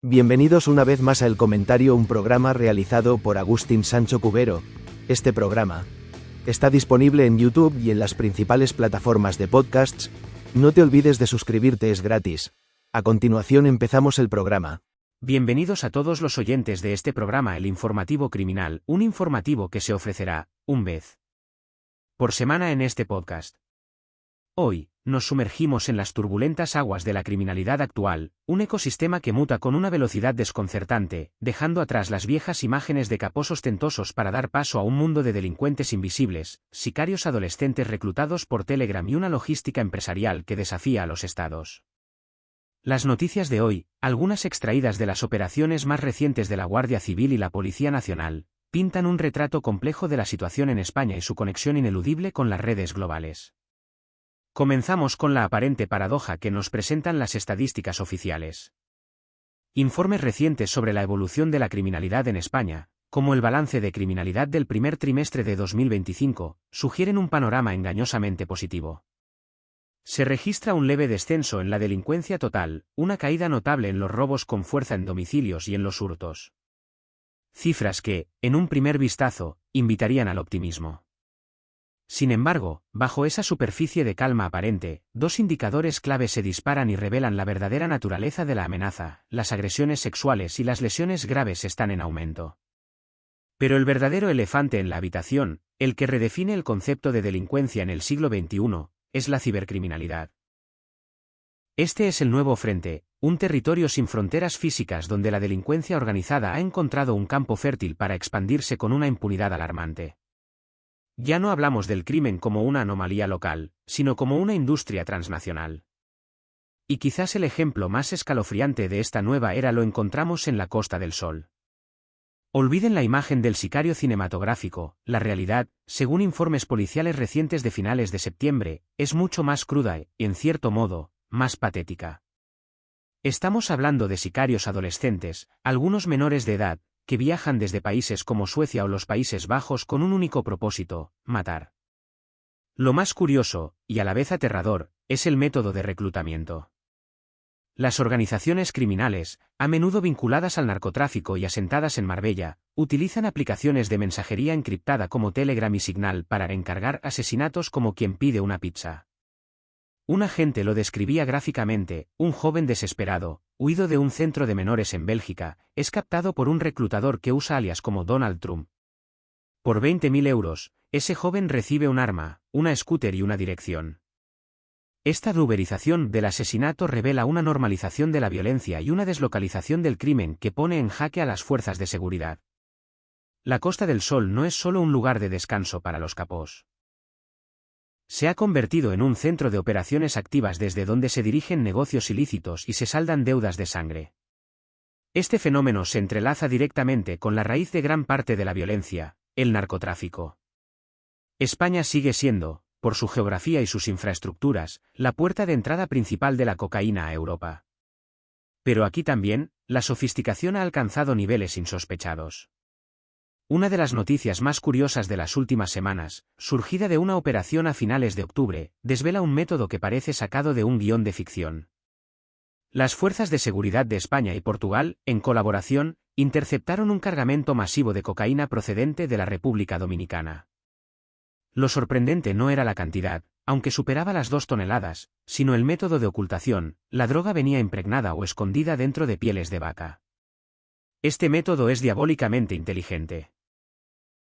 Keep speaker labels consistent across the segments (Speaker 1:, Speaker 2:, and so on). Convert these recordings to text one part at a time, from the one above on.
Speaker 1: Bienvenidos una vez más a El Comentario, un programa realizado por Agustín Sancho Cubero. Este programa está disponible en YouTube y en las principales plataformas de podcasts. No te olvides de suscribirte, es gratis. A continuación empezamos el programa.
Speaker 2: Bienvenidos a todos los oyentes de este programa, El Informativo Criminal, un informativo que se ofrecerá, un vez por semana en este podcast. Hoy, nos sumergimos en las turbulentas aguas de la criminalidad actual, un ecosistema que muta con una velocidad desconcertante, dejando atrás las viejas imágenes de capos ostentosos para dar paso a un mundo de delincuentes invisibles, sicarios adolescentes reclutados por Telegram y una logística empresarial que desafía a los estados. Las noticias de hoy, algunas extraídas de las operaciones más recientes de la Guardia Civil y la Policía Nacional, pintan un retrato complejo de la situación en España y su conexión ineludible con las redes globales. Comenzamos con la aparente paradoja que nos presentan las estadísticas oficiales. Informes recientes sobre la evolución de la criminalidad en España, como el balance de criminalidad del primer trimestre de 2025, sugieren un panorama engañosamente positivo. Se registra un leve descenso en la delincuencia total, una caída notable en los robos con fuerza en domicilios y en los hurtos. Cifras que, en un primer vistazo, invitarían al optimismo. Sin embargo, bajo esa superficie de calma aparente, dos indicadores clave se disparan y revelan la verdadera naturaleza de la amenaza: las agresiones sexuales y las lesiones graves están en aumento. Pero el verdadero elefante en la habitación, el que redefine el concepto de delincuencia en el siglo XXI, es la cibercriminalidad. Este es el nuevo frente, un territorio sin fronteras físicas donde la delincuencia organizada ha encontrado un campo fértil para expandirse con una impunidad alarmante. Ya no hablamos del crimen como una anomalía local, sino como una industria transnacional. Y quizás el ejemplo más escalofriante de esta nueva era lo encontramos en la Costa del Sol. Olviden la imagen del sicario cinematográfico, la realidad, según informes policiales recientes de finales de septiembre, es mucho más cruda y, en cierto modo, más patética. Estamos hablando de sicarios adolescentes, algunos menores de edad, que viajan desde países como Suecia o los Países Bajos con un único propósito: matar. Lo más curioso, y a la vez aterrador, es el método de reclutamiento. Las organizaciones criminales, a menudo vinculadas al narcotráfico y asentadas en Marbella, utilizan aplicaciones de mensajería encriptada como Telegram y Signal para encargar asesinatos como quien pide una pizza. Un agente lo describía gráficamente: un joven desesperado, huido de un centro de menores en Bélgica, es captado por un reclutador que usa alias como Donald Trump. Por 20.000 euros, ese joven recibe un arma, una scooter y una dirección. Esta uberización del asesinato revela una normalización de la violencia y una deslocalización del crimen que pone en jaque a las fuerzas de seguridad. La Costa del Sol no es solo un lugar de descanso para los capos. Se ha convertido en un centro de operaciones activas desde donde se dirigen negocios ilícitos y se saldan deudas de sangre. Este fenómeno se entrelaza directamente con la raíz de gran parte de la violencia: el narcotráfico. España sigue siendo, por su geografía y sus infraestructuras, la puerta de entrada principal de la cocaína a Europa. Pero aquí también, la sofisticación ha alcanzado niveles insospechados. Una de las noticias más curiosas de las últimas semanas, surgida de una operación a finales de octubre, desvela un método que parece sacado de un guión de ficción. Las fuerzas de seguridad de España y Portugal, en colaboración, interceptaron un cargamento masivo de cocaína procedente de la República Dominicana. Lo sorprendente no era la cantidad, aunque superaba las 2 toneladas, sino el método de ocultación: la droga venía impregnada o escondida dentro de pieles de vaca. Este método es diabólicamente inteligente.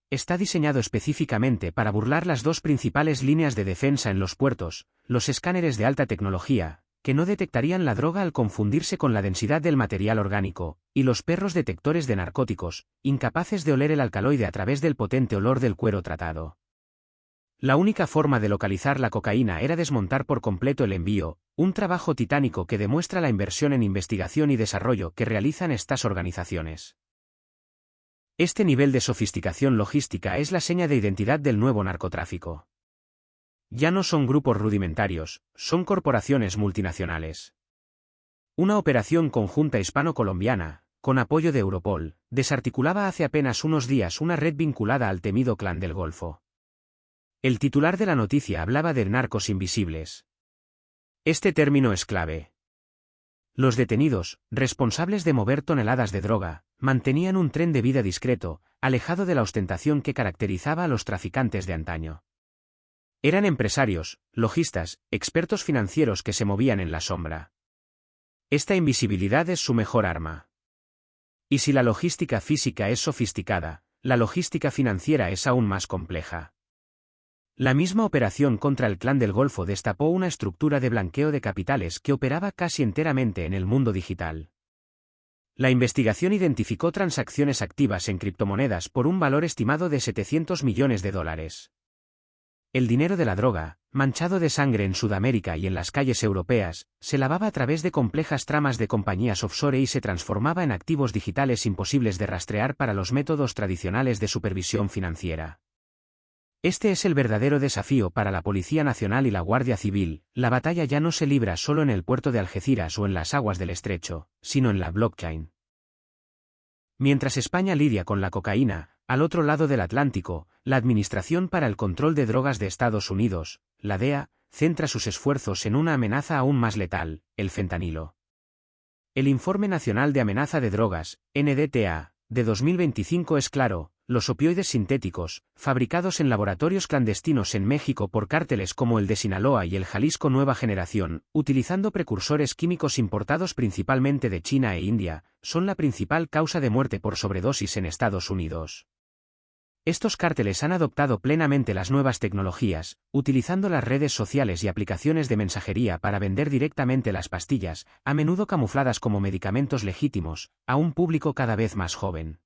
Speaker 2: Está diseñado específicamente para burlar las dos principales líneas de defensa en los puertos: los escáneres de alta tecnología, que no detectarían la droga al confundirse con la densidad del material orgánico, y los perros detectores de narcóticos, incapaces de oler el alcaloide a través del potente olor del cuero tratado. La única forma de localizar la cocaína era desmontar por completo el envío, un trabajo titánico que demuestra la inversión en investigación y desarrollo que realizan estas organizaciones. Este nivel de sofisticación logística es la seña de identidad del nuevo narcotráfico. Ya no son grupos rudimentarios, son corporaciones multinacionales. Una operación conjunta hispano-colombiana, con apoyo de Europol, desarticulaba hace apenas unos días una red vinculada al temido Clan del Golfo. El titular de la noticia hablaba de narcos invisibles. Este término es clave. Los detenidos, responsables de mover toneladas de droga, mantenían un tren de vida discreto, alejado de la ostentación que caracterizaba a los traficantes de antaño. Eran empresarios, lojistas, expertos financieros que se movían en la sombra. Esta invisibilidad es su mejor arma. Y si la logística física es sofisticada, la logística financiera es aún más compleja. La misma operación contra el Clan del Golfo destapó una estructura de blanqueo de capitales que operaba casi enteramente en el mundo digital. La investigación identificó transacciones activas en criptomonedas por un valor estimado de $700 millones. El dinero de la droga, manchado de sangre en Sudamérica y en las calles europeas, se lavaba a través de complejas tramas de compañías offshore y se transformaba en activos digitales imposibles de rastrear para los métodos tradicionales de supervisión financiera. Este es el verdadero desafío para la Policía Nacional y la Guardia Civil. La batalla ya no se libra solo en el puerto de Algeciras o en las aguas del Estrecho, sino en la blockchain. Mientras España lidia con la cocaína, al otro lado del Atlántico, la Administración para el Control de Drogas de Estados Unidos, la DEA, centra sus esfuerzos en una amenaza aún más letal, el fentanilo. El Informe Nacional de Amenaza de Drogas, NDTA, de 2025 es claro: los opioides sintéticos, fabricados en laboratorios clandestinos en México por cárteles como el de Sinaloa y el Jalisco Nueva Generación, utilizando precursores químicos importados principalmente de China e India, son la principal causa de muerte por sobredosis en Estados Unidos. Estos cárteles han adoptado plenamente las nuevas tecnologías, utilizando las redes sociales y aplicaciones de mensajería para vender directamente las pastillas, a menudo camufladas como medicamentos legítimos, a un público cada vez más joven.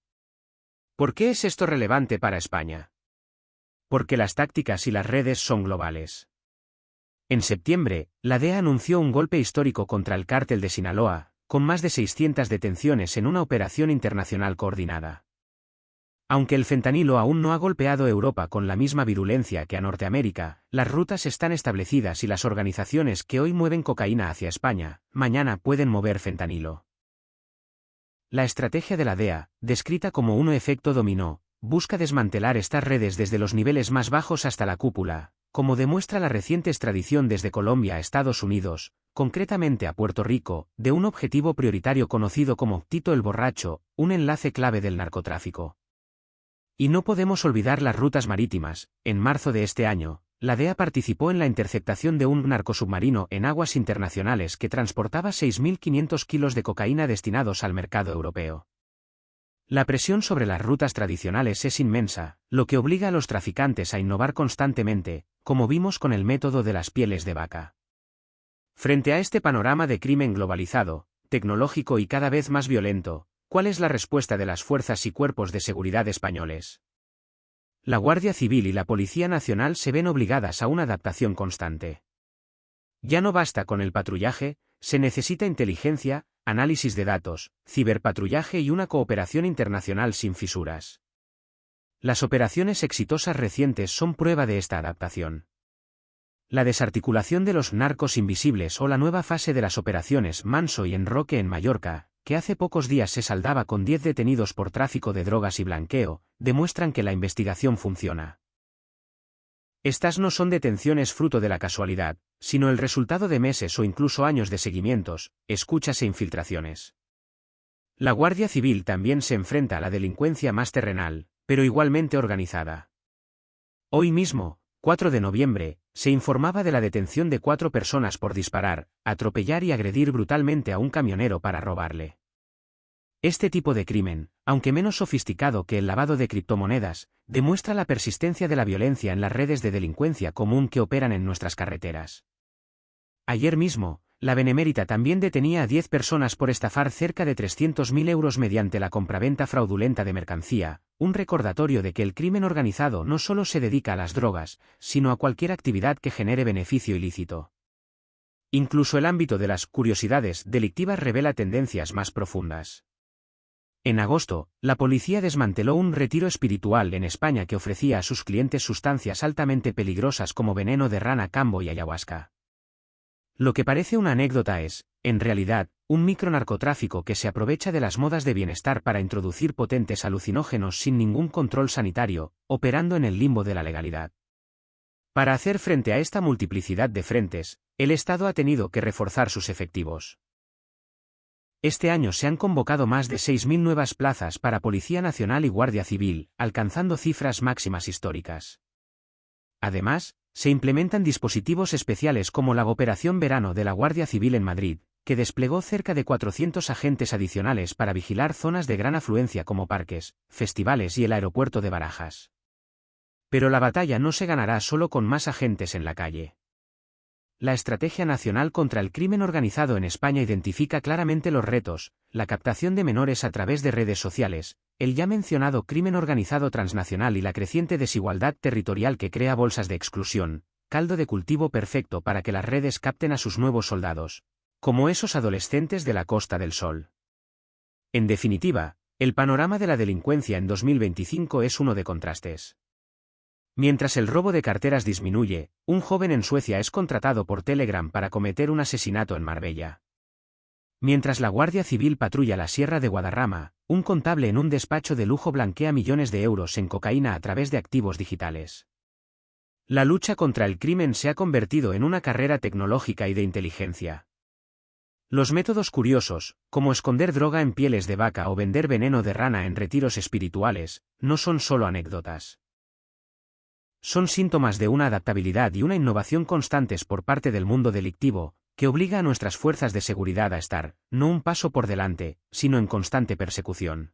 Speaker 2: ¿Por qué es esto relevante para España? Porque las tácticas y las redes son globales. En septiembre, la DEA anunció un golpe histórico contra el cártel de Sinaloa, con más de 600 detenciones en una operación internacional coordinada. Aunque el fentanilo aún no ha golpeado Europa con la misma virulencia que a Norteamérica, las rutas están establecidas y las organizaciones que hoy mueven cocaína hacia España, mañana pueden mover fentanilo. La estrategia de la DEA, descrita como un efecto dominó, busca desmantelar estas redes desde los niveles más bajos hasta la cúpula, como demuestra la reciente extradición desde Colombia a Estados Unidos, concretamente a Puerto Rico, de un objetivo prioritario conocido como Tito el Borracho, un enlace clave del narcotráfico. Y no podemos olvidar las rutas marítimas. En marzo de este año, la DEA participó en la interceptación de un narcosubmarino en aguas internacionales que transportaba 6.500 kilos de cocaína destinados al mercado europeo. La presión sobre las rutas tradicionales es inmensa, lo que obliga a los traficantes a innovar constantemente, como vimos con el método de las pieles de vaca. Frente a este panorama de crimen globalizado, tecnológico y cada vez más violento, ¿cuál es la respuesta de las fuerzas y cuerpos de seguridad españoles? La Guardia Civil y la Policía Nacional se ven obligadas a una adaptación constante. Ya no basta con el patrullaje, se necesita inteligencia, análisis de datos, ciberpatrullaje y una cooperación internacional sin fisuras. Las operaciones exitosas recientes son prueba de esta adaptación. La desarticulación de los narcos invisibles o la nueva fase de las operaciones Manso y Enroque en Mallorca, que hace pocos días se saldaba con 10 detenidos por tráfico de drogas y blanqueo, demuestran que la investigación funciona. Estas no son detenciones fruto de la casualidad, sino el resultado de meses o incluso años de seguimientos, escuchas e infiltraciones. La Guardia Civil también se enfrenta a la delincuencia más terrenal, pero igualmente organizada. Hoy mismo, 4 de noviembre, se informaba de la detención de 4 personas por disparar, atropellar y agredir brutalmente a un camionero para robarle. Este tipo de crimen, aunque menos sofisticado que el lavado de criptomonedas, demuestra la persistencia de la violencia en las redes de delincuencia común que operan en nuestras carreteras. Ayer mismo, la Benemérita también detenía a 10 personas por estafar cerca de 300.000 euros mediante la compraventa fraudulenta de mercancía, un recordatorio de que el crimen organizado no solo se dedica a las drogas, sino a cualquier actividad que genere beneficio ilícito. Incluso el ámbito de las curiosidades delictivas revela tendencias más profundas. En agosto, la policía desmanteló un retiro espiritual en España que ofrecía a sus clientes sustancias altamente peligrosas como veneno de rana, cambo y ayahuasca. Lo que parece una anécdota es, en realidad, un micronarcotráfico que se aprovecha de las modas de bienestar para introducir potentes alucinógenos sin ningún control sanitario, operando en el limbo de la legalidad. Para hacer frente a esta multiplicidad de frentes, el Estado ha tenido que reforzar sus efectivos. Este año se han convocado más de 6.000 nuevas plazas para Policía Nacional y Guardia Civil, alcanzando cifras máximas históricas. Además, se implementan dispositivos especiales como la Operación Verano de la Guardia Civil en Madrid, que desplegó cerca de 400 agentes adicionales para vigilar zonas de gran afluencia como parques, festivales y el aeropuerto de Barajas. Pero la batalla no se ganará solo con más agentes en la calle. La Estrategia Nacional contra el Crimen Organizado en España identifica claramente los retos: la captación de menores a través de redes sociales, el ya mencionado crimen organizado transnacional y la creciente desigualdad territorial que crea bolsas de exclusión, caldo de cultivo perfecto para que las redes capten a sus nuevos soldados, como esos adolescentes de la Costa del Sol. En definitiva, el panorama de la delincuencia en 2025 es uno de contrastes. Mientras el robo de carteras disminuye, un joven en Suecia es contratado por Telegram para cometer un asesinato en Marbella. Mientras la Guardia Civil patrulla la Sierra de Guadarrama, un contable en un despacho de lujo blanquea millones de euros en cocaína a través de activos digitales. La lucha contra el crimen se ha convertido en una carrera tecnológica y de inteligencia. Los métodos curiosos, como esconder droga en pieles de vaca o vender veneno de rana en retiros espirituales, no son solo anécdotas. Son síntomas de una adaptabilidad y una innovación constantes por parte del mundo delictivo, que obliga a nuestras fuerzas de seguridad a estar, no un paso por delante, sino en constante persecución.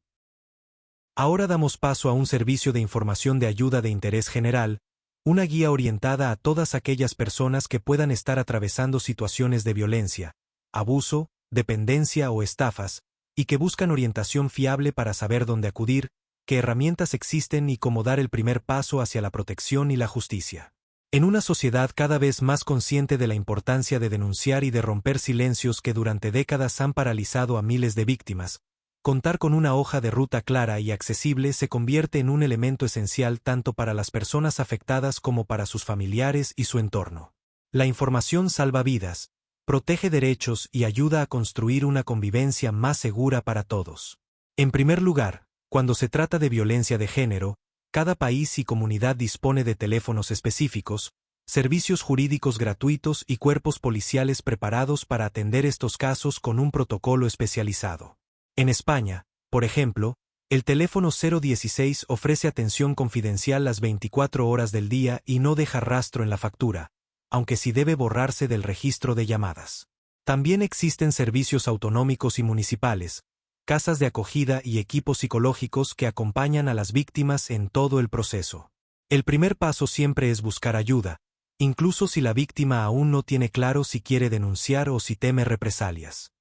Speaker 3: Ahora damos paso a un servicio de información de ayuda de interés general, una guía orientada a todas aquellas personas que puedan estar atravesando situaciones de violencia, abuso, dependencia o estafas, y que buscan orientación fiable para saber dónde acudir, qué herramientas existen y cómo dar el primer paso hacia la protección y la justicia. En una sociedad cada vez más consciente de la importancia de denunciar y de romper silencios que durante décadas han paralizado a miles de víctimas, contar con una hoja de ruta clara y accesible se convierte en un elemento esencial tanto para las personas afectadas como para sus familiares y su entorno. La información salva vidas, protege derechos y ayuda a construir una convivencia más segura para todos. En primer lugar, cuando se trata de violencia de género, cada país y comunidad dispone de teléfonos específicos, servicios jurídicos gratuitos y cuerpos policiales preparados para atender estos casos con un protocolo especializado. En España, por ejemplo, el teléfono 016 ofrece atención confidencial las 24 horas del día y no deja rastro en la factura, aunque sí debe borrarse del registro de llamadas. También existen servicios autonómicos y municipales, casas de acogida y equipos psicológicos que acompañan a las víctimas en todo el proceso. El primer paso siempre es buscar ayuda, incluso si la víctima aún no tiene claro si quiere denunciar o si teme represalias.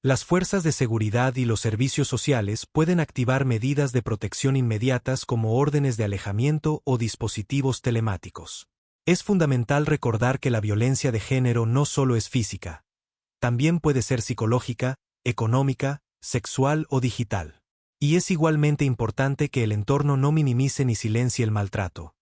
Speaker 3: Las fuerzas de seguridad y los servicios sociales pueden activar medidas de protección inmediatas como órdenes de alejamiento o dispositivos telemáticos. Es fundamental recordar que la violencia de género no solo es física, también puede ser psicológica, económica, sexual o digital. Y es igualmente importante que el entorno no minimice ni silencie el maltrato.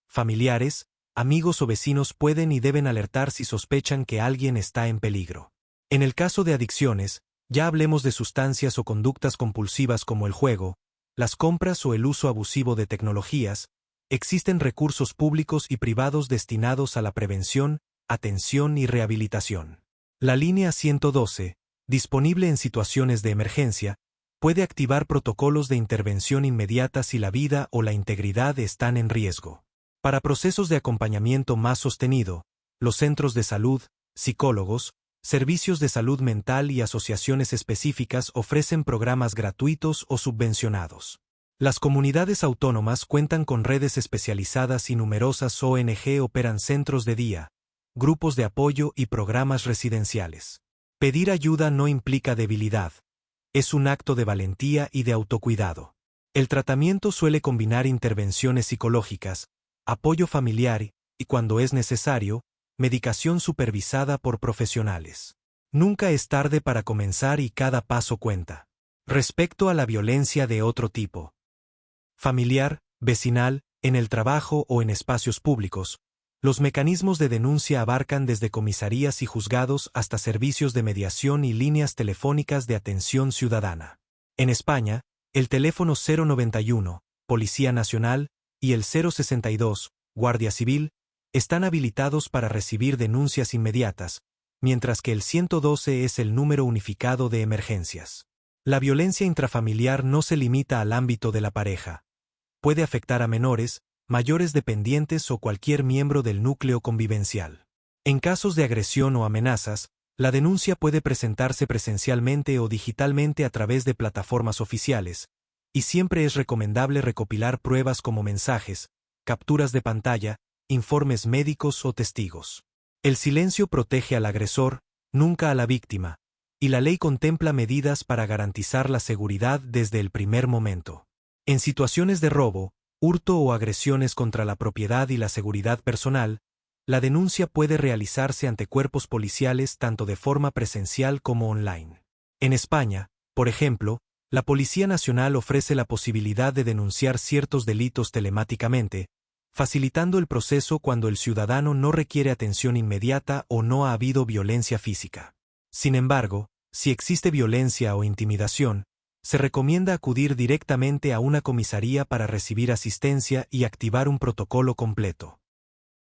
Speaker 3: Familiares, amigos o vecinos pueden y deben alertar si sospechan que alguien está en peligro. En el caso de adicciones, ya hablemos de sustancias o conductas compulsivas como el juego, las compras o el uso abusivo de tecnologías, existen recursos públicos y privados destinados a la prevención, atención y rehabilitación. La línea 112, disponible en situaciones de emergencia, puede activar protocolos de intervención inmediata si la vida o la integridad están en riesgo. Para procesos de acompañamiento más sostenido, los centros de salud, psicólogos, servicios de salud mental y asociaciones específicas ofrecen programas gratuitos o subvencionados. Las comunidades autónomas cuentan con redes especializadas y numerosas ONG operan centros de día, grupos de apoyo y programas residenciales. Pedir ayuda no implica debilidad. Es un acto de valentía y de autocuidado. El tratamiento suele combinar intervenciones psicológicas, apoyo familiar y, cuando es necesario, medicación supervisada por profesionales. Nunca es tarde para comenzar y cada paso cuenta. Respecto a la violencia de otro tipo, familiar, vecinal, en el trabajo o en espacios públicos, los mecanismos de denuncia abarcan desde comisarías y juzgados hasta servicios de mediación y líneas telefónicas de atención ciudadana. En España, el teléfono 091, Policía Nacional, y el 062, Guardia Civil, están habilitados para recibir denuncias inmediatas, mientras que el 112 es el número unificado de emergencias. La violencia intrafamiliar no se limita al ámbito de la pareja. Puede afectar a menores, mayores dependientes o cualquier miembro del núcleo convivencial. En casos de agresión o amenazas, la denuncia puede presentarse presencialmente o digitalmente a través de plataformas oficiales, y siempre es recomendable recopilar pruebas como mensajes, capturas de pantalla, informes médicos o testigos. El silencio protege al agresor, nunca a la víctima, y la ley contempla medidas para garantizar la seguridad desde el primer momento. En situaciones de robo, hurto o agresiones contra la propiedad y la seguridad personal, la denuncia puede realizarse ante cuerpos policiales tanto de forma presencial como online. En España, por ejemplo, la Policía Nacional ofrece la posibilidad de denunciar ciertos delitos telemáticamente, facilitando el proceso cuando el ciudadano no requiere atención inmediata o no ha habido violencia física. Sin embargo, si existe violencia o intimidación, se recomienda acudir directamente a una comisaría para recibir asistencia y activar un protocolo completo.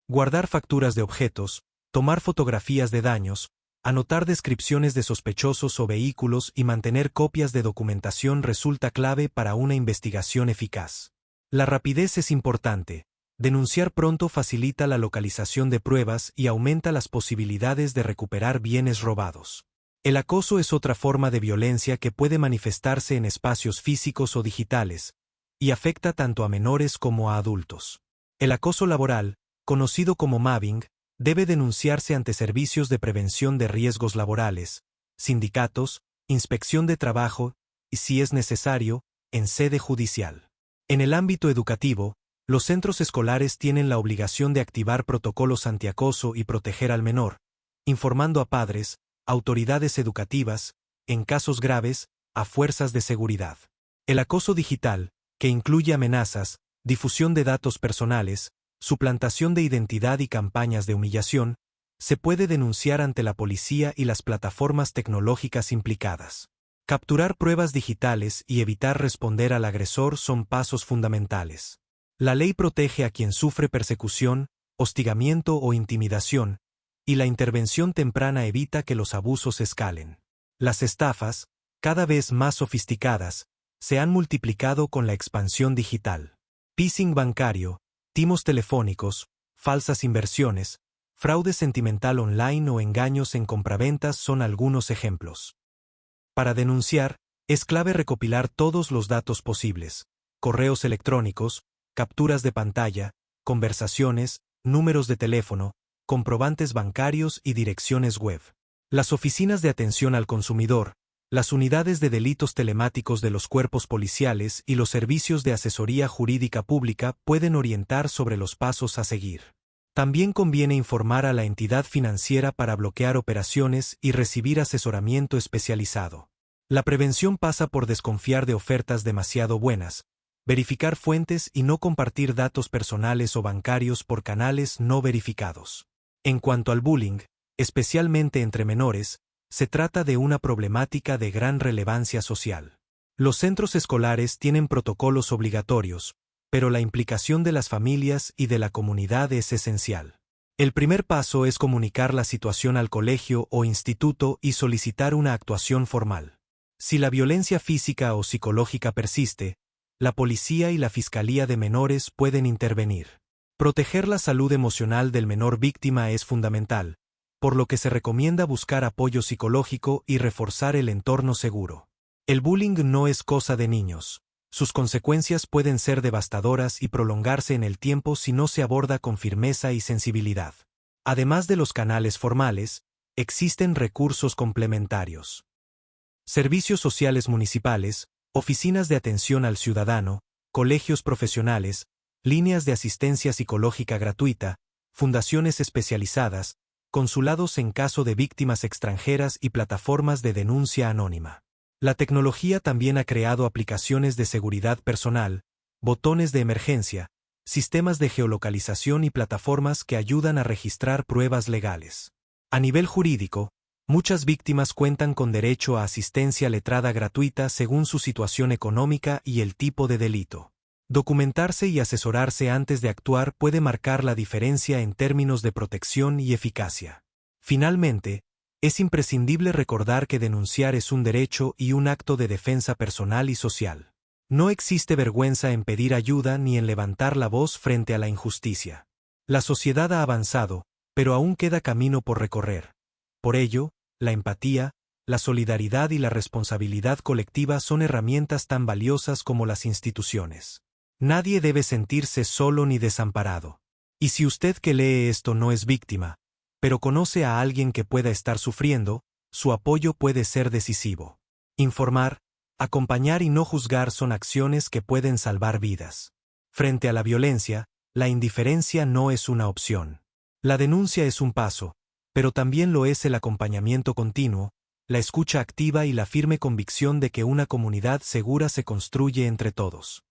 Speaker 3: Guardar facturas de objetos, tomar fotografías de daños, anotar descripciones de sospechosos o vehículos y mantener copias de documentación resulta clave para una investigación eficaz. La rapidez es importante. Denunciar pronto facilita la localización de pruebas y aumenta las posibilidades de recuperar bienes robados. El acoso es otra forma de violencia que puede manifestarse en espacios físicos o digitales, y afecta tanto a menores como a adultos. El acoso laboral, conocido como mobbing, debe denunciarse ante servicios de prevención de riesgos laborales, sindicatos, inspección de trabajo y, si es necesario, en sede judicial. En el ámbito educativo, los centros escolares tienen la obligación de activar protocolos antiacoso y proteger al menor, informando a padres, autoridades educativas, en casos graves, a fuerzas de seguridad. El acoso digital, que incluye amenazas, difusión de datos personales, suplantación de identidad y campañas de humillación, se puede denunciar ante la policía y las plataformas tecnológicas implicadas. Capturar pruebas digitales y evitar responder al agresor son pasos fundamentales. La ley protege a quien sufre persecución, hostigamiento o intimidación, y la intervención temprana evita que los abusos escalen. Las estafas, cada vez más sofisticadas, se han multiplicado con la expansión digital. Phishing bancario, timos telefónicos, falsas inversiones, fraude sentimental online o engaños en compraventas son algunos ejemplos. Para denunciar, es clave recopilar todos los datos posibles: correos electrónicos, capturas de pantalla, conversaciones, números de teléfono, comprobantes bancarios y direcciones web. Las oficinas de atención al consumidor, las unidades de delitos telemáticos de los cuerpos policiales y los servicios de asesoría jurídica pública pueden orientar sobre los pasos a seguir. También conviene informar a la entidad financiera para bloquear operaciones y recibir asesoramiento especializado. La prevención pasa por desconfiar de ofertas demasiado buenas, verificar fuentes y no compartir datos personales o bancarios por canales no verificados. En cuanto al bullying, especialmente entre menores, se trata de una problemática de gran relevancia social. Los centros escolares tienen protocolos obligatorios, pero la implicación de las familias y de la comunidad es esencial. El primer paso es comunicar la situación al colegio o instituto y solicitar una actuación formal. Si la violencia física o psicológica persiste, la policía y la Fiscalía de Menores pueden intervenir. Proteger la salud emocional del menor víctima es fundamental, por lo que se recomienda buscar apoyo psicológico y reforzar el entorno seguro. El bullying no es cosa de niños. Sus consecuencias pueden ser devastadoras y prolongarse en el tiempo si no se aborda con firmeza y sensibilidad. Además de los canales formales, existen recursos complementarios. Servicios sociales municipales, oficinas de atención al ciudadano, colegios profesionales, líneas de asistencia psicológica gratuita, fundaciones especializadas, consulados en caso de víctimas extranjeras y plataformas de denuncia anónima. La tecnología también ha creado aplicaciones de seguridad personal, botones de emergencia, sistemas de geolocalización y plataformas que ayudan a registrar pruebas legales. A nivel jurídico, muchas víctimas cuentan con derecho a asistencia letrada gratuita según su situación económica y el tipo de delito. Documentarse y asesorarse antes de actuar puede marcar la diferencia en términos de protección y eficacia. Finalmente, Es imprescindible recordar que denunciar es un derecho y un acto de defensa personal y social. No existe vergüenza en pedir ayuda ni en levantar la voz frente a la injusticia. La sociedad ha avanzado, pero aún queda camino por recorrer. Por ello, la empatía, la solidaridad y la responsabilidad colectiva son herramientas tan valiosas como las instituciones. Nadie debe sentirse solo ni desamparado. Y si usted que lee esto no es víctima, pero conoce a alguien que pueda estar sufriendo, su apoyo puede ser decisivo. Informar, acompañar y no juzgar son acciones que pueden salvar vidas. Frente a la violencia, la indiferencia no es una opción. La denuncia es un paso, pero también lo es el acompañamiento continuo, la escucha activa y la firme convicción de que una comunidad segura se construye entre todos.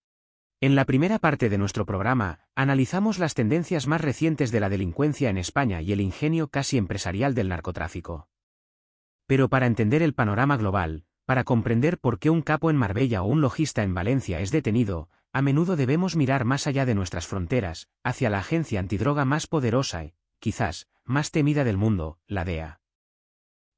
Speaker 2: En la primera parte de nuestro programa, analizamos las tendencias más recientes de la delincuencia en España y el ingenio casi empresarial del narcotráfico. Pero para entender el panorama global, para comprender por qué un capo en Marbella o un logista en Valencia es detenido, a menudo debemos mirar más allá de nuestras fronteras, hacia la agencia antidroga más poderosa y, quizás, más temida del mundo, la DEA.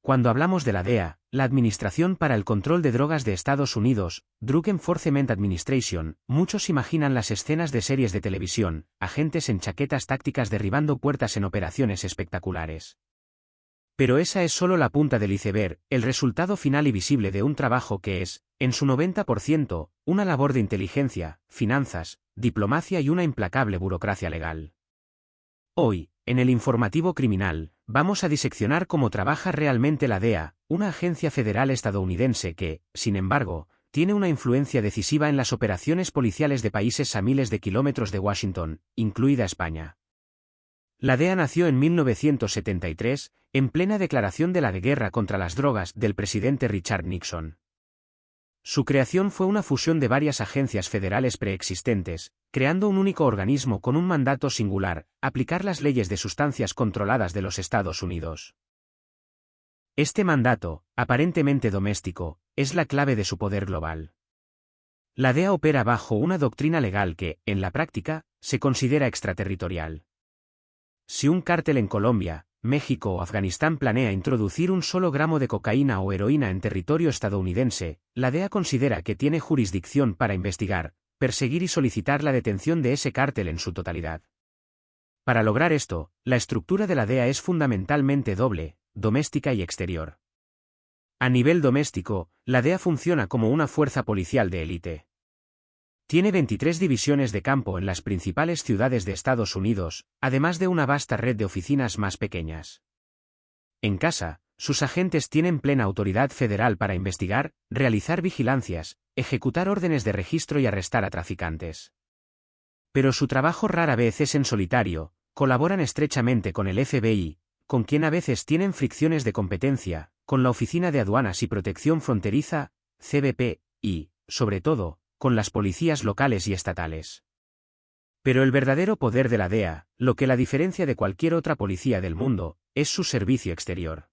Speaker 2: Cuando hablamos de la DEA, la Administración para el Control de Drogas de Estados Unidos, Drug Enforcement Administration, muchos imaginan las escenas de series de televisión, agentes en chaquetas tácticas derribando puertas en operaciones espectaculares. Pero esa es solo la punta del iceberg, el resultado final y visible de un trabajo que es, en su 90%, una labor de inteligencia, finanzas, diplomacia y una implacable burocracia legal. Hoy, en el informativo criminal, vamos a diseccionar cómo trabaja realmente la DEA, una agencia federal estadounidense que, sin embargo, tiene una influencia decisiva en las operaciones policiales de países a miles de kilómetros de Washington, incluida España. La DEA nació en 1973, en plena declaración de la guerra contra las drogas del presidente Richard Nixon. Su creación fue una fusión de varias agencias federales preexistentes, creando un único organismo con un mandato singular: aplicar las leyes de sustancias controladas de los Estados Unidos. Este mandato, aparentemente doméstico, es la clave de su poder global. La DEA opera bajo una doctrina legal que, en la práctica, se considera extraterritorial. Si un cártel en Colombia, México o Afganistán planea introducir un solo gramo de cocaína o heroína en territorio estadounidense, la DEA considera que tiene jurisdicción para investigar, perseguir y solicitar la detención de ese cártel en su totalidad. Para lograr esto, la estructura de la DEA es fundamentalmente doble, doméstica y exterior. A nivel doméstico, la DEA funciona como una fuerza policial de élite. Tiene 23 divisiones de campo en las principales ciudades de Estados Unidos, además de una vasta red de oficinas más pequeñas. En casa, sus agentes tienen plena autoridad federal para investigar, realizar vigilancias, ejecutar órdenes de registro y arrestar a traficantes. Pero su trabajo rara vez es en solitario, colaboran estrechamente con el FBI, con quien a veces tienen fricciones de competencia, con la Oficina de Aduanas y Protección Fronteriza, CBP, y, sobre todo, con las policías locales y estatales. Pero el verdadero poder de la DEA, lo que la diferencia de cualquier otra policía del mundo, es su servicio exterior.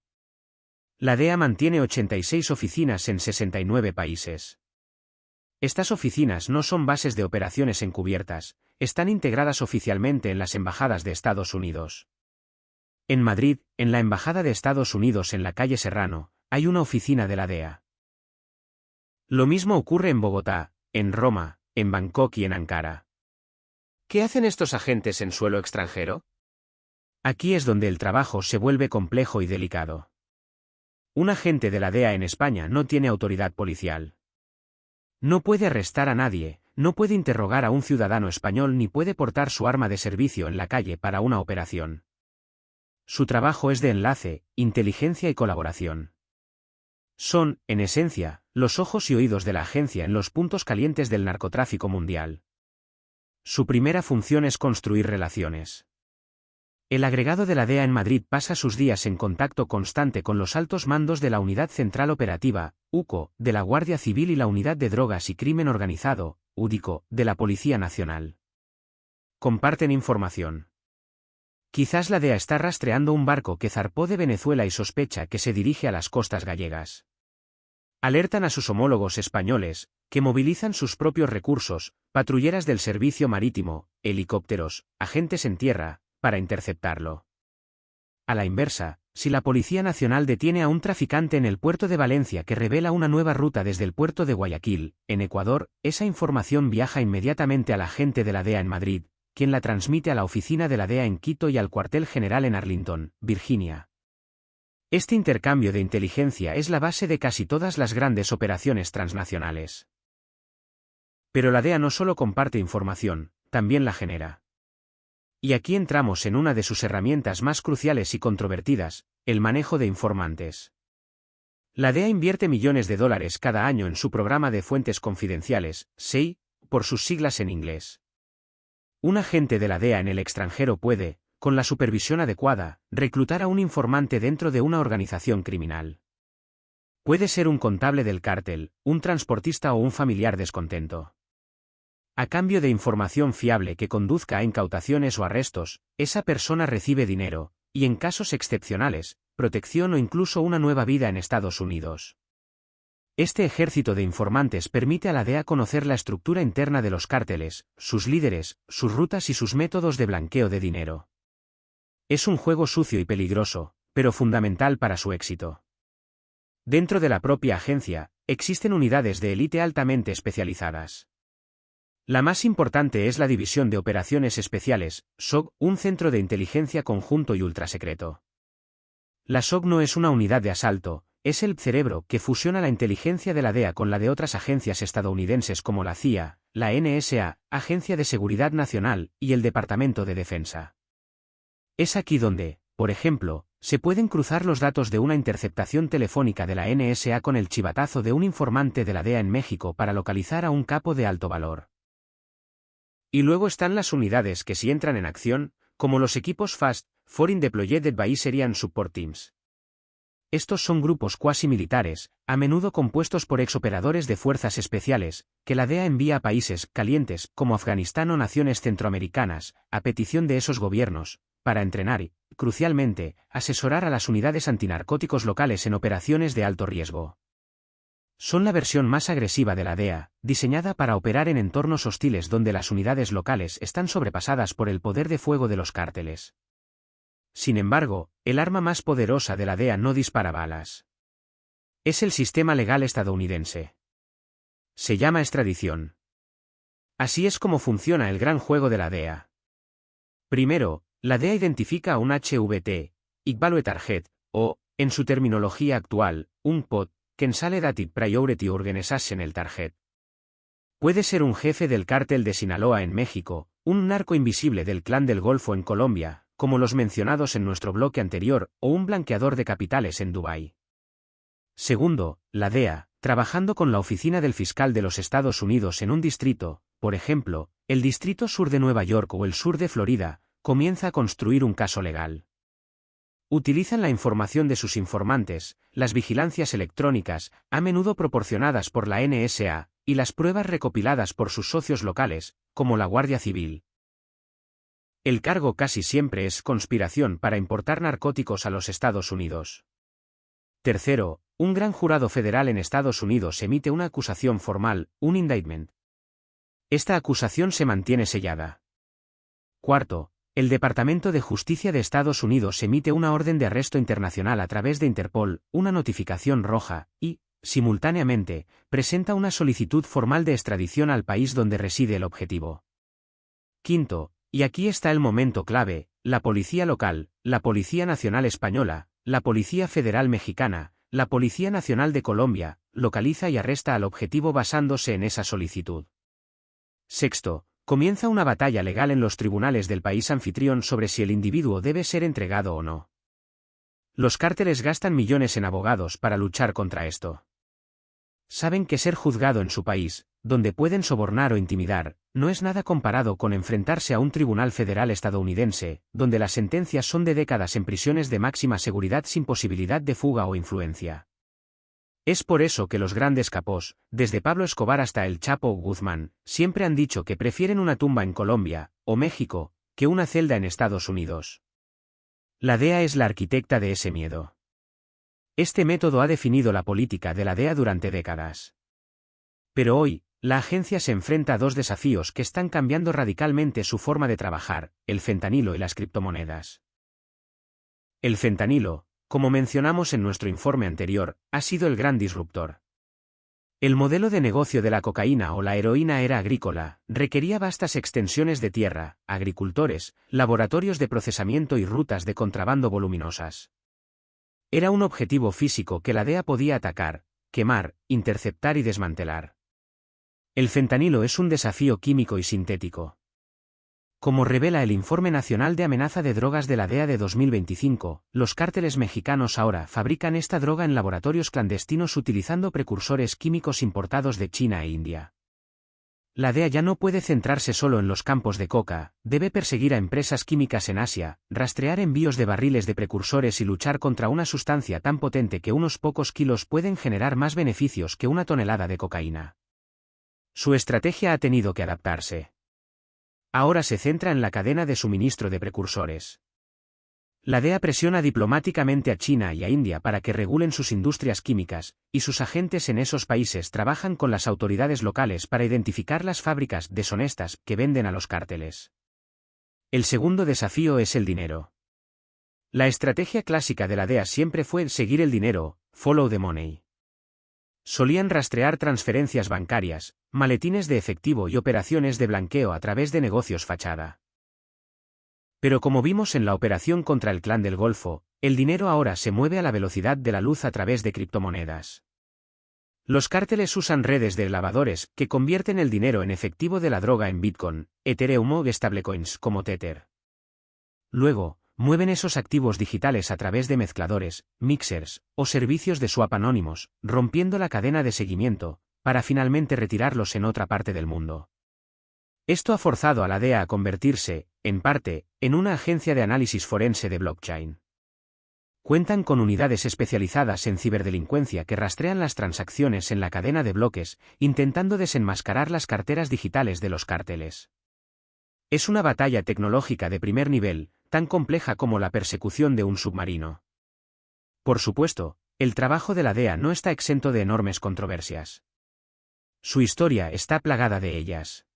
Speaker 2: La DEA mantiene 86 oficinas en 69 países. Estas oficinas no son bases de operaciones encubiertas, están integradas oficialmente en las embajadas de Estados Unidos. En Madrid, en la Embajada de Estados Unidos en la calle Serrano, hay una oficina de la DEA. Lo mismo ocurre en Bogotá, en Roma, en Bangkok y en Ankara. ¿Qué hacen estos agentes en suelo extranjero? Aquí es donde el trabajo se vuelve complejo y delicado. Un agente de la DEA en España no tiene autoridad policial. No puede arrestar a nadie, no puede interrogar a un ciudadano español ni puede portar su arma de servicio en la calle para una operación. Su trabajo es de enlace, inteligencia y colaboración. Son, en esencia, los ojos y oídos de la agencia en los puntos calientes del narcotráfico mundial. Su primera función es construir relaciones. El agregado de la DEA en Madrid pasa sus días en contacto constante con los altos mandos de la Unidad Central Operativa, UCO, de la Guardia Civil y la Unidad de Drogas y Crimen Organizado, UDICO, de la Policía Nacional. Comparten información. Quizás la DEA está rastreando un barco que zarpó de Venezuela y sospecha que se dirige a las costas gallegas. Alertan a sus homólogos españoles, que movilizan sus propios recursos, patrulleras del servicio marítimo, helicópteros, agentes en tierra, para interceptarlo. A la inversa, si la Policía Nacional detiene a un traficante en el puerto de Valencia que revela una nueva ruta desde el puerto de Guayaquil, en Ecuador, esa información viaja inmediatamente al agente de la DEA en Madrid, quien la transmite a la oficina de la DEA en Quito y al cuartel general en Arlington, Virginia. Este intercambio de inteligencia es la base de casi todas las grandes operaciones transnacionales. Pero la DEA no solo comparte información, también la genera. Y aquí entramos en una de sus herramientas más cruciales y controvertidas, el manejo de informantes. La DEA invierte millones de dólares cada año en su programa de fuentes confidenciales, SEI, por sus siglas en inglés. Un agente de la DEA en el extranjero puede, con la supervisión adecuada, reclutar a un informante dentro de una organización criminal. Puede ser un contable del cártel, un transportista o un familiar descontento. A cambio de información fiable que conduzca a incautaciones o arrestos, esa persona recibe dinero, y en casos excepcionales, protección o incluso una nueva vida en Estados Unidos. Este ejército de informantes permite a la DEA conocer la estructura interna de los cárteles, sus líderes, sus rutas y sus métodos de blanqueo de dinero. Es un juego sucio y peligroso, pero fundamental para su éxito. Dentro de la propia agencia, existen unidades de élite altamente especializadas. La más importante es la División de Operaciones Especiales, SOG, un centro de inteligencia conjunto y ultrasecreto. La SOG no es una unidad de asalto, es el cerebro que fusiona la inteligencia de la DEA con la de otras agencias estadounidenses como la CIA, la NSA, Agencia de Seguridad Nacional, y el Departamento de Defensa. Es aquí donde, por ejemplo, se pueden cruzar los datos de una interceptación telefónica de la NSA con el chivatazo de un informante de la DEA en México para localizar a un capo de alto valor. Y luego están las unidades que sí entran en acción, como los equipos FAST, Foreign Deployed Advisory and Support Teams. Estos son grupos cuasi militares, a menudo compuestos por exoperadores de fuerzas especiales, que la DEA envía a países calientes como Afganistán o naciones centroamericanas, a petición de esos gobiernos, para entrenar y, crucialmente, asesorar a las unidades antinarcóticos locales en operaciones de alto riesgo. Son la versión más agresiva de la DEA, diseñada para operar en entornos hostiles donde las unidades locales están sobrepasadas por el poder de fuego de los cárteles. Sin embargo, el arma más poderosa de la DEA no dispara balas. Es el sistema legal estadounidense. Se llama extradición. Así es como funciona el gran juego de la DEA. Primero, la DEA identifica a un HVT, Evaluate Target, o, en su terminología actual, un POT, Consolidated Priority Organization el Target. Puede ser un jefe del cártel de Sinaloa en México, un narco invisible del Clan del Golfo en Colombia, como los mencionados en nuestro bloque anterior, o un blanqueador de capitales en Dubái. Segundo, la DEA, trabajando con la Oficina del Fiscal de los Estados Unidos en un distrito, por ejemplo, el Distrito Sur de Nueva York o el sur de Florida, comienza a construir un caso legal. Utilizan la información de sus informantes, las vigilancias electrónicas, a menudo proporcionadas por la NSA, y las pruebas recopiladas por sus socios locales, como la Guardia Civil. El cargo casi siempre es conspiración para importar narcóticos a los Estados Unidos. Tercero, un gran jurado federal en Estados Unidos emite una acusación formal, un indictment. Esta acusación se mantiene sellada. Cuarto, el Departamento de Justicia de Estados Unidos emite una orden de arresto internacional a través de Interpol, una notificación roja, y, simultáneamente, presenta una solicitud formal de extradición al país donde reside el objetivo. Quinto, y aquí está el momento clave, la Policía Local, la Policía Nacional Española, la Policía Federal Mexicana, la Policía Nacional de Colombia, localiza y arresta al objetivo basándose en esa solicitud. Sexto, comienza una batalla legal en los tribunales del país anfitrión sobre si el individuo debe ser entregado o no. Los cárteles gastan millones en abogados para luchar contra esto. Saben que ser juzgado en su país, donde pueden sobornar o intimidar, no es nada comparado con enfrentarse a un tribunal federal estadounidense, donde las sentencias son de décadas en prisiones de máxima seguridad sin posibilidad de fuga o influencia. Es por eso que los grandes capós, desde Pablo Escobar hasta el Chapo Guzmán, siempre han dicho que prefieren una tumba en Colombia, o México, que una celda en Estados Unidos. La DEA es la arquitecta de ese miedo. Este método ha definido la política de la DEA durante décadas. Pero hoy, la agencia se enfrenta a dos desafíos que están cambiando radicalmente su forma de trabajar, el fentanilo y las criptomonedas. El fentanilo, como mencionamos en nuestro informe anterior, ha sido el gran disruptor. El modelo de negocio de la cocaína o la heroína era agrícola, requería vastas extensiones de tierra, agricultores, laboratorios de procesamiento y rutas de contrabando voluminosas. Era un objetivo físico que la DEA podía atacar, quemar, interceptar y desmantelar. El fentanilo es un desafío químico y sintético. Como revela el Informe Nacional de Amenaza de Drogas de la DEA de 2025, los cárteles mexicanos ahora fabrican esta droga en laboratorios clandestinos utilizando precursores químicos importados de China e India. La DEA ya no puede centrarse solo en los campos de coca, debe perseguir a empresas químicas en Asia, rastrear envíos de barriles de precursores y luchar contra una sustancia tan potente que unos pocos kilos pueden generar más beneficios que una tonelada de cocaína. Su estrategia ha tenido que adaptarse. Ahora se centra en la cadena de suministro de precursores. La DEA presiona diplomáticamente a China y a India para que regulen sus industrias químicas, y sus agentes en esos países trabajan con las autoridades locales para identificar las fábricas deshonestas que venden a los cárteles. El segundo desafío es el dinero. La estrategia clásica de la DEA siempre fue seguir el dinero, follow the money. Solían rastrear transferencias bancarias, maletines de efectivo y operaciones de blanqueo a través de negocios fachada. Pero como vimos en la operación contra el Clan del Golfo, el dinero ahora se mueve a la velocidad de la luz a través de criptomonedas. Los cárteles usan redes de lavadores que convierten el dinero en efectivo de la droga en Bitcoin, Ethereum o stablecoins como Tether. Luego, mueven esos activos digitales a través de mezcladores, mixers, o servicios de swap anónimos, rompiendo la cadena de seguimiento, para finalmente retirarlos en otra parte del mundo. Esto ha forzado a la DEA a convertirse, en parte, en una agencia de análisis forense de blockchain. Cuentan con unidades especializadas en ciberdelincuencia que rastrean las transacciones en la cadena de bloques, intentando desenmascarar las carteras digitales de los cárteles. Es una batalla tecnológica de primer nivel, tan compleja como la persecución de un submarino. Por supuesto, el trabajo de la DEA no está exento de enormes controversias. Su historia está plagada de ellas.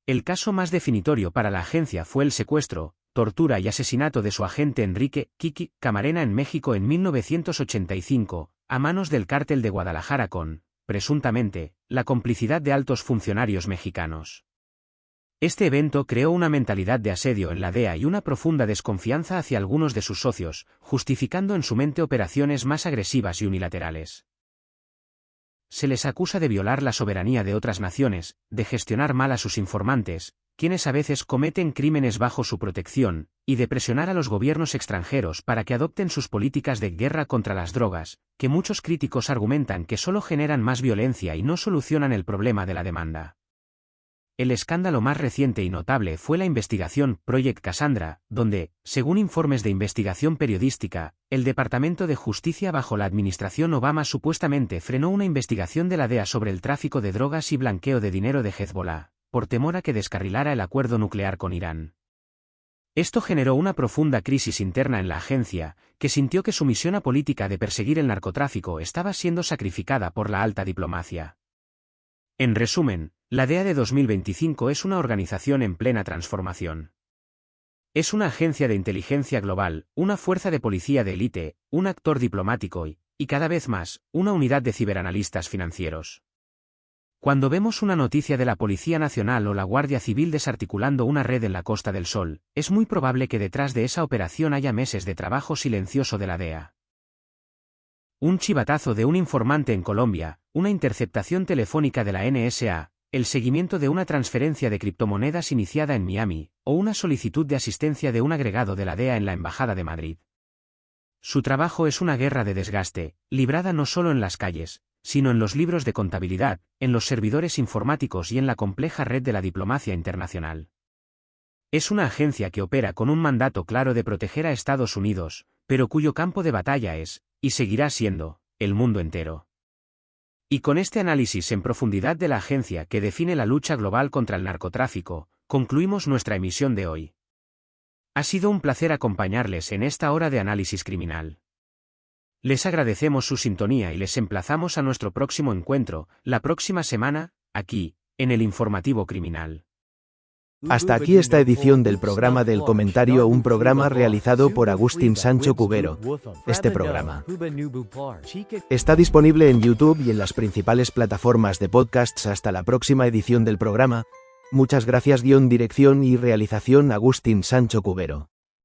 Speaker 2: El caso más definitorio para la agencia fue el secuestro, tortura y asesinato de su agente Enrique Kiki Camarena en México en 1985, a manos del cártel de Guadalajara con, presuntamente, la complicidad de altos funcionarios mexicanos. Este evento creó una mentalidad de asedio en la DEA y una profunda desconfianza hacia algunos de sus socios, justificando en su mente operaciones más agresivas y unilaterales. Se les acusa de violar la soberanía de otras naciones, de gestionar mal a sus informantes, quienes a veces cometen crímenes bajo su protección, y de presionar a los gobiernos extranjeros para que adopten sus políticas de guerra contra las drogas, que muchos críticos argumentan que solo generan más violencia y no solucionan el problema de la demanda. El escándalo más reciente y notable fue la investigación Project Cassandra, donde, según informes de investigación periodística, el Departamento de Justicia bajo la administración Obama supuestamente frenó una investigación de la DEA sobre el tráfico de drogas y blanqueo de dinero de Hezbollah, por temor a que descarrilara el acuerdo nuclear con Irán. Esto generó una profunda crisis interna en la agencia, que sintió que su misión apolítica de perseguir el narcotráfico estaba siendo sacrificada por la alta diplomacia. En resumen, la DEA de 2025 es una organización en plena transformación. Es una agencia de inteligencia global, una fuerza de policía de élite, un actor diplomático y cada vez más, una unidad de ciberanalistas financieros. Cuando vemos una noticia de la Policía Nacional o la Guardia Civil desarticulando una red en la Costa del Sol, es muy probable que detrás de esa operación haya meses de trabajo silencioso de la DEA. Un chivatazo de un informante en Colombia, una interceptación telefónica de la NSA, el seguimiento de una transferencia de criptomonedas iniciada en Miami, o una solicitud de asistencia de un agregado de la DEA en la Embajada de Madrid. Su trabajo es una guerra de desgaste, librada no solo en las calles, sino en los libros de contabilidad, en los servidores informáticos y en la compleja red de la diplomacia internacional. Es una agencia que opera con un mandato claro de proteger a Estados Unidos, pero cuyo campo de batalla es, y seguirá siendo, el mundo entero. Y con este análisis en profundidad de la agencia que define la lucha global contra el narcotráfico, concluimos nuestra emisión de hoy. Ha sido un placer acompañarles en esta hora de análisis criminal. Les agradecemos su sintonía y les emplazamos a nuestro próximo encuentro, la próxima semana, aquí, en el Informativo Criminal.
Speaker 1: Hasta aquí esta edición del programa del comentario, un programa realizado por Agustín Sancho Cubero. Este programa está disponible en YouTube y en las principales plataformas de podcasts. Hasta la próxima edición del programa. Muchas gracias. Dirección y realización Agustín Sancho Cubero.